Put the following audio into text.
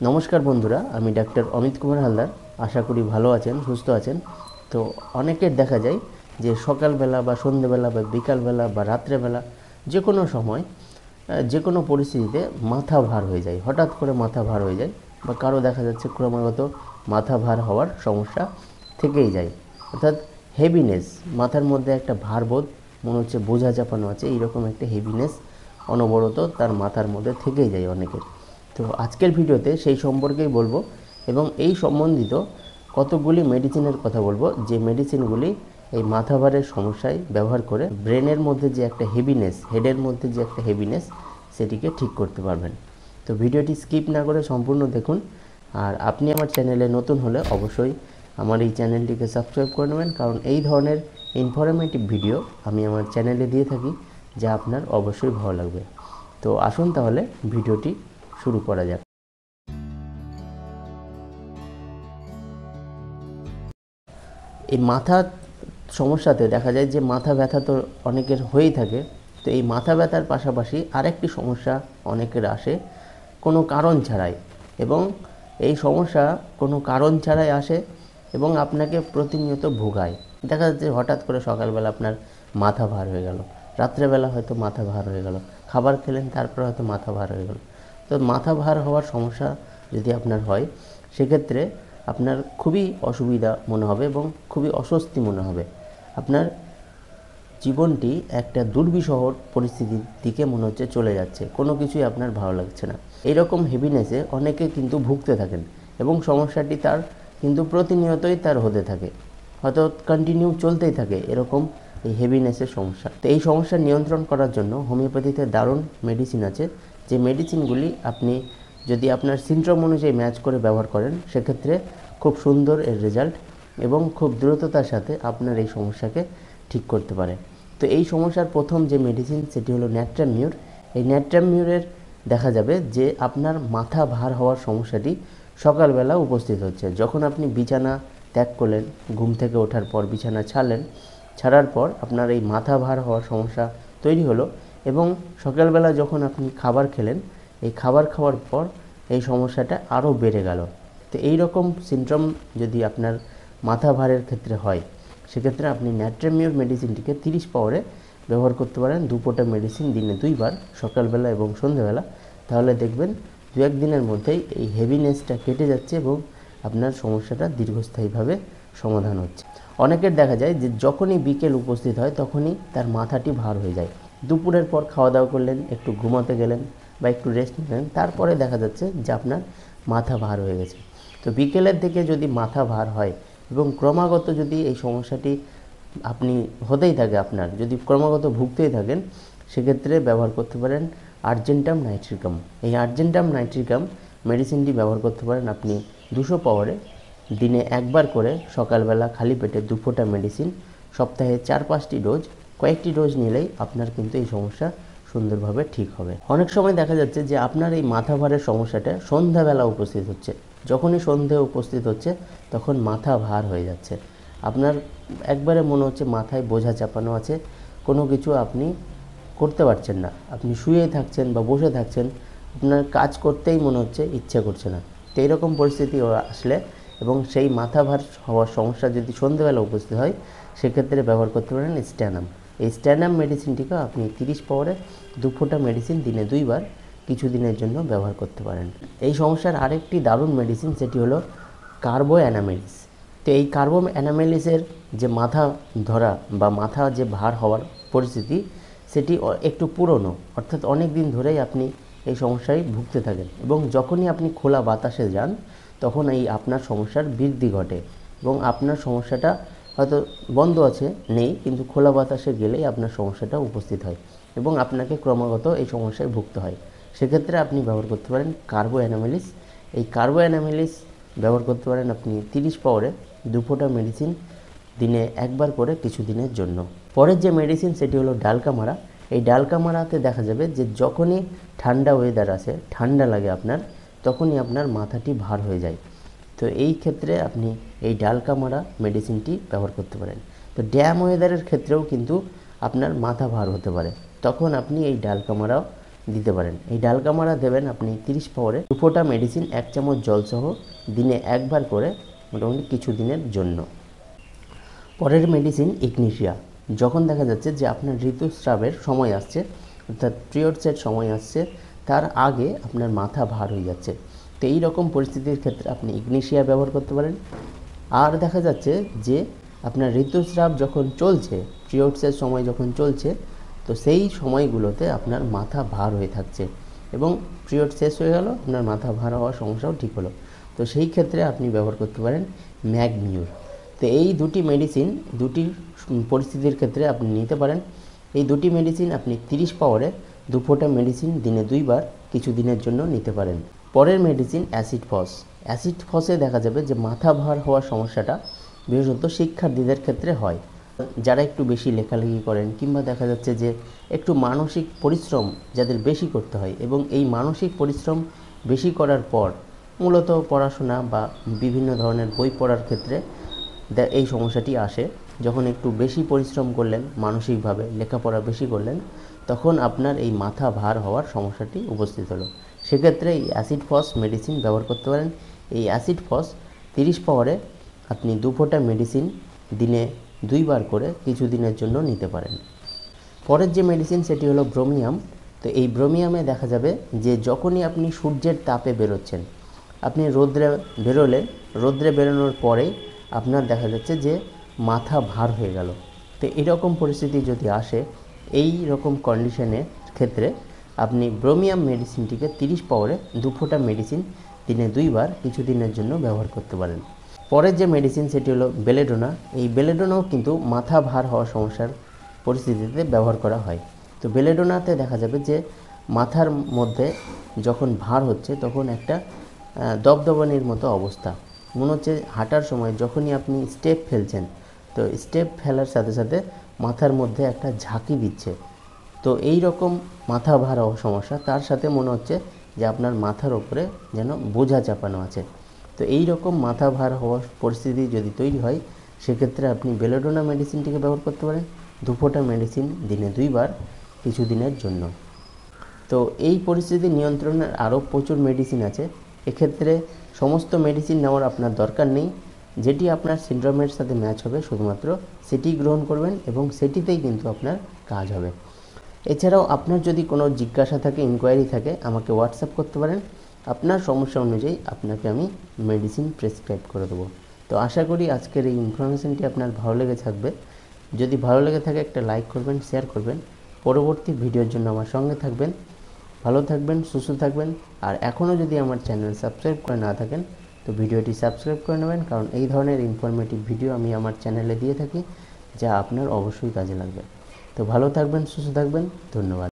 নমস্কার বন্ধুরা, আমি ডাক্তার অমিত কুমার হালদার। আশা করি ভালো আছেন, সুস্থ আছেন। তো অনেকের দেখা যায় যে সকালবেলা বা সন্ধ্যেবেলা বা বিকালবেলা বা রাত্রেবেলা যে কোনো সময় যে কোনো পরিস্থিতিতে মাথা ভার হয়ে যায়, হঠাৎ করে মাথা ভার হয়ে যায়, বা কারো দেখা যাচ্ছে ক্রমাগত মাথা ভার হওয়ার সমস্যা থেকেই যায়। অর্থাৎ হেভিনেস, মাথার মধ্যে একটা ভারবোধ, মনে হচ্ছে বোঝা চাপানো আছে, এইরকম একটা হেভিনেস অনবরত তার মাথার মধ্যে থেকেই যায় অনেকের। তো আজকের ভিডিওতে সেই সম্পর্কেই বলবো এবং এই সম্বন্ধিত কতগুলি মেডিসিনের কথা বলবো, যে মেডিসিনগুলি এই মাথা ভারের সমস্যায় ব্যবহার করে ব্রেনের মধ্যে যে একটা হেভিনেস, হেডের মধ্যে যে একটা হেভিনেস, সেটিকে ঠিক করতে পারবেন। তো ভিডিওটি স্কিপ না করে সম্পূর্ণ দেখুন। আর আপনি আমার চ্যানেলে নতুন হলে অবশ্যই আমার এই চ্যানেলটিকে সাবস্ক্রাইব করে নেবেন, কারণ এই ধরনের ইনফরমেটিভ ভিডিও আমি আমার চ্যানেলে দিয়ে থাকি, যা আপনার অবশ্যই ভালো লাগবে। তো আসুন তাহলে ভিডিওটি শুরু করা যাক। এই মাথার সমস্যাতে দেখা যায় যে মাথা ব্যথা তো অনেকের হয়েই থাকে। তো এই মাথা ব্যথার পাশাপাশি আরেকটি সমস্যা অনেকের আসে কোনো কারণ ছাড়াই, এবং এই সমস্যা কোনো কারণ ছাড়াই আসে এবং আপনাকে প্রতিনিয়ত ভোগায়। দেখা যাচ্ছে হঠাৎ করে সকালবেলা আপনার মাথা ভার হয়ে গেল, রাত্রেবেলা হয়তো মাথা ভার হয়ে গেল, খাবার খেলেন তারপরে হয়তো মাথা ভার হয়ে গেল। তো মাথা ভার হওয়ার সমস্যা যদি আপনার হয়, সেক্ষেত্রে আপনার খুবই অসুবিধা মনে হবে এবং খুবই অস্বস্তি মনে হবে। আপনার জীবনটি একটা দুর্বিষহ পরিস্থিতির দিকে মনে হচ্ছে চলে যাচ্ছে, কোনো কিছুই আপনার ভালো লাগছে না। এইরকম হেভিনেসে অনেকে কিন্তু ভুগতে থাকেন এবং সমস্যাটি তার কিন্তু প্রতিনিয়তই তার হতে থাকে, হয়তো কন্টিনিউ চলতেই থাকে এরকম এই হেভিনেসের সমস্যা। তো এই সমস্যা নিয়ন্ত্রণ করার জন্য হোমিওপ্যাথিতে দারুণ মেডিসিন আছে, যে মেডিসিনগুলি আপনি যদি আপনার সিনড্রোম অনুযায়ী ম্যাচ করে ব্যবহার করেন, সেক্ষেত্রে খুব সুন্দর এর রেজাল্ট এবং খুব দ্রুততার সাথে আপনার এই সমস্যাকে ঠিক করতে পারে। তো এই সমস্যার প্রথম যে মেডিসিন, সেটি হলো ন্যাট্রামিউর। এই ন্যাট্রামিউরের দেখা যাবে যে আপনার মাথা ভার হওয়ার সমস্যাটি সকালবেলা উপস্থিত হচ্ছে। যখন আপনি বিছানা ত্যাগ করলেন, ঘুম থেকে ওঠার পর বিছানা ছাড়ার পর আপনার এই মাথা ভার হওয়ার সমস্যা তৈরি হলো, এবং সকালবেলা যখন আপনি খাবার খেলেন, এই খাবার খাওয়ার পর এই সমস্যাটা আরও বেড়ে গেল। তো এই রকম সিমটম যদি আপনার মাথা ভারের ক্ষেত্রে হয়, সেক্ষেত্রে আপনি ন্যাট্রামিউর মেডিসিনটিকে 30 পাওয়ারে ব্যবহার করতে পারেন। দুপোটা মেডিসিন দিনে 2 বার, সকালবেলা এবং সন্ধ্যেবেলা। তাহলে দেখবেন 2-1 দিনের মধ্যেই এই হেভিনেসটা কেটে যাচ্ছে এবং আপনার সমস্যাটা দীর্ঘস্থায়ীভাবে সমাধান হচ্ছে। অনেকের দেখা যায় যে যখনই বিকেল উপস্থিত হয়, তখনই তার মাথাটি ভার হয়ে যায়। দুপুরের পর খাওয়া দাওয়া করলেন, একটু ঘুমাতে গেলেন বা একটু রেস্ট নিলেন, তারপরে দেখা যাচ্ছে যে আপনার মাথা ভার হয়ে গেছে। তো বিকেলের দিকে যদি মাথা ভার হয় এবং ক্রমাগত যদি এই সমস্যাটি আপনি হতেই থাকে, আপনার যদি ক্রমাগত ভুগতেই থাকেন, সেক্ষেত্রে ব্যবহার করতে পারেন আর্জেন্টাম নাইট্রিকাম। এই আর্জেন্টাম নাইট্রিকাম মেডিসিনটি ব্যবহার করতে পারেন আপনি 200 পাওয়ারে, দিনে 1 বার করে সকালবেলা খালি পেটে 2 ফোঁটা মেডিসিন, সপ্তাহে 4-5টি ডোজ, কয়েকটি ডোজ নিলেই আপনার কিন্তু এই সমস্যা সুন্দরভাবে ঠিক হবে। অনেক সময় দেখা যাচ্ছে যে আপনার এই মাথা ভারের সমস্যাটা সন্ধ্যাবেলা উপস্থিত হচ্ছে। যখনই সন্ধে উপস্থিত হচ্ছে, তখন মাথা ভার হয়ে যাচ্ছে। আপনার একবারে মনে হচ্ছে মাথায় বোঝা চাপানো আছে, কোনো কিছু আপনি করতে পারছেন না। আপনি শুয়েই থাকছেন বা বসে থাকছেন, আপনার কাজ করতেই মনে হচ্ছে ইচ্ছে করছে না। তো এইরকম পরিস্থিতি আসলে এবং সেই মাথা ভার হওয়ার সমস্যা যদি সন্ধ্যেবেলা উপস্থিত হয়, সেক্ষেত্রে ব্যবহার করতে পারেন স্ট্যানাম। এই স্ট্যানাম মেডিসিনটিকে আপনি 30 পাওয়ারে 2 ফোঁটা মেডিসিন দিনে 2 বার কিছুদিনের জন্য ব্যবহার করতে পারেন। এই সমস্যার আরেকটি দারুণ মেডিসিন, সেটি হলো কার্বো অ্যানামেলিস। তো এই কার্বো অ্যানামেলিসের যে মাথা ধরা বা মাথা যে ভার হওয়ার পরিস্থিতি, সেটি একটু পুরনো, অর্থাৎ অনেক দিন ধরেই আপনি এই সমস্যায় ভুগতে থাকেন, এবং যখনই আপনি খোলা বাতাসে যান, তখন এই আপনার সমস্যার বৃদ্ধি ঘটে এবং আপনার সমস্যাটা হয়তো বন্ধ আছে, নেই, কিন্তু খোলা বাতাসে গেলেই আপনার সমস্যাটা উপস্থিত হয় এবং আপনাকে ক্রমাগত এই সমস্যায় ভুগতে হয়। সেক্ষেত্রে আপনি ব্যবহার করতে পারেন কার্বো অ্যানামেলিস। এই কার্বো অ্যানামেলিস ব্যবহার করতে পারেন আপনি 30 পাওয়ারে 2 ফোঁটা মেডিসিন, দিনে 1 বার করে কিছুদিনের জন্য। পরের যে মেডিসিন, সেটি হলো ডালকামারা। এই ডালকামারাতে দেখা যাবে যে যখনই ঠান্ডা ওয়েদার আসে, ঠান্ডা লাগে আপনার, তখনই আপনার মাথাটি ভার হয়ে যায়। তো এই ক্ষেত্রে আপনি এই ডালকামারা মেডিসিনটি ব্যবহার করতে পারেন। তো ড্যাম ওয়েদারের ক্ষেত্রেও কিন্তু আপনার মাথা ভার হতে পারে, তখন আপনি এই ডালকামারাও দিতে পারেন। এই ডালকামারা দেবেন আপনি 30 পাওয়ারে 2 ফোঁটা মেডিসিন 1 চামচ জলসহ দিনে একবার করে মোটামুটি কিছু দিনের জন্য। পরের মেডিসিন ইগনিশিয়া। যখন দেখা যাচ্ছে যে আপনার ঋতুস্রাবের সময় আসছে, অর্থাৎ পিরিয়ডসের সময় আসছে, তার আগে আপনার মাথা ভার হয়ে যাচ্ছে, তো এই রকম পরিস্থিতির ক্ষেত্রে আপনি ইগনিশিয়া ব্যবহার করতে পারেন। আর দেখা যাচ্ছে যে আপনার ঋতুস্রাব যখন চলছে, পিরিয়ডসের সময় যখন চলছে, তো সেই সময়গুলোতে আপনার মাথা ভার হয়ে থাকছে এবং পিরিয়ড শেষ হয়ে গেল, আপনার মাথা ভার হওয়ার সমস্যাও ঠিক হলো, তো সেই ক্ষেত্রে আপনি ব্যবহার করতে পারেন ম্যাগমিউর। তো এই দুটি মেডিসিন দুটি পরিস্থিতির ক্ষেত্রে আপনি নিতে পারেন। এই দুটি মেডিসিন আপনি 30 পাওয়ারে 2 ফোঁটা মেডিসিন দিনে 2 বার কিছু দিনের জন্য নিতে পারেন। পরের মেডিসিন অ্যাসিড ফস। অ্যাসিড ফসে দেখা যাবে যে মাথা ভার হওয়ার সমস্যাটা বিশেষত শিক্ষার্থীদের ক্ষেত্রে হয়, যারা একটু বেশি লেখালেখি করেন কিংবা দেখা যাচ্ছে যে একটু মানসিক পরিশ্রম যাদের বেশি করতে হয়, এবং এই মানসিক পরিশ্রম বেশি করার পর মূলত পড়াশোনা বা বিভিন্ন ধরনের বই পড়ার ক্ষেত্রে এই সমস্যাটি আসে। যখন একটু বেশি পরিশ্রম করলেন, মানসিকভাবে লেখাপড়া বেশি করলেন, তখন আপনার এই মাথা ভার হওয়ার সমস্যাটি উপস্থিত হলো। সেক্ষেত্রে এই অ্যাসিড ফস মেডিসিন ব্যবহার করতে পারেন। এই অ্যাসিড ফস 30 পাওয়ারে আপনি 2 ফোঁটা মেডিসিন দিনে 2 বার করে কিছু দিনের জন্য নিতে পারেন। পরের যে মেডিসিন সেটি হলো ব্রোমিয়াম। তো এই ব্রোমিয়ামে দেখা যাবে যে যখনই আপনি সূর্যের তাপে বেরোচ্ছেন, আপনি রোদ্রে বেরোলে, রোদ্রে বেরোনোর পরেই আপনার দেখা যাচ্ছে যে মাথা ভার হয়ে গেল, তো এরকম পরিস্থিতি যদি আসে, এই রকম কন্ডিশনের ক্ষেত্রে আপনি ব্রোমিয়াম মেডিসিনটিকে 30 পাওয়ারে 2 ফোঁটা মেডিসিন দিনে 2 বার কিছু দিনের জন্য ব্যবহার করতে পারেন। পরের যে মেডিসিন সেটি হলো বেলেডোনা। এই বেলেডোনাও কিন্তু মাথা ভার হওয়ার সমস্যার পরিস্থিতিতে ব্যবহার করা হয়। তো বেলেডোনাতে দেখা যাবে যে মাথার মধ্যে যখন ভার হচ্ছে তখন একটা দবদবানির মতো অবস্থা, মনে হচ্ছে হাঁটার সময় যখনই আপনি স্টেপ ফেলছেন, তো স্টেপ ফেলার সাথে সাথে মাথার মধ্যে একটা ঝাঁকি দিচ্ছে। তো এই রকম মাথা ভার হওয়ার সমস্যা, তার সাথে মনে হচ্ছে যে আপনার মাথার ওপরে যেন বোঝা চাপানো আছে। তো এই রকম মাথা ভার হওয়ার পরিস্থিতি যদি তৈরি হয়, সেক্ষেত্রে আপনি বেলেডোনা মেডিসিনটিকে ব্যবহার করতে পারেন 2 ফোঁটা মেডিসিন দিনে 2 বার কিছু দিনের জন্য। তো এই পরিস্থিতি নিয়ন্ত্রণের আরও প্রচুর মেডিসিন আছে। এক্ষেত্রে সমস্ত মেডিসিন নেওয়ার আপনার দরকার নেই, যেটি আপনার সিনড্রোমের সাথে ম্যাচ হবে শুধুমাত্র সেটি গ্রহণ করবেন এবং সেটিতেই কিন্তু আপনার কাজ হবে। এছাড়াও আপনার যদি কোনো জিজ্ঞাসা থাকে, ইনকোয়ারি থাকে, আমাকে হোয়াটসঅ্যাপ করতে পারেন। আপনার সমস্যা অনুযায়ী আপনাকে আমি মেডিসিন প্রেসক্রাইব করে দেবো। তো আশা করি আজকের এই ইনফরমেশনটি আপনার ভালো লেগে থাকবে। যদি ভালো লেগে থাকে একটা লাইক করবেন, শেয়ার করবেন। পরবর্তী ভিডিওর জন্য আমার সঙ্গে থাকবেন। ভালো থাকবেন, সুস্থ থাকবেন। আর এখনও যদি আমার চ্যানেল সাবস্ক্রাইব করে না থাকেন, তো ভিডিওটি সাবস্ক্রাইব করে নেবেন, কারণ এই ধরনের ইনফরমেটিভ ভিডিও আমি আমার চ্যানেলে দিয়ে থাকি, যা আপনার অবশ্যই কাজে লাগবে। তো ভালো থাকবেন, সুস্থ থাকবেন। ধন্যবাদ।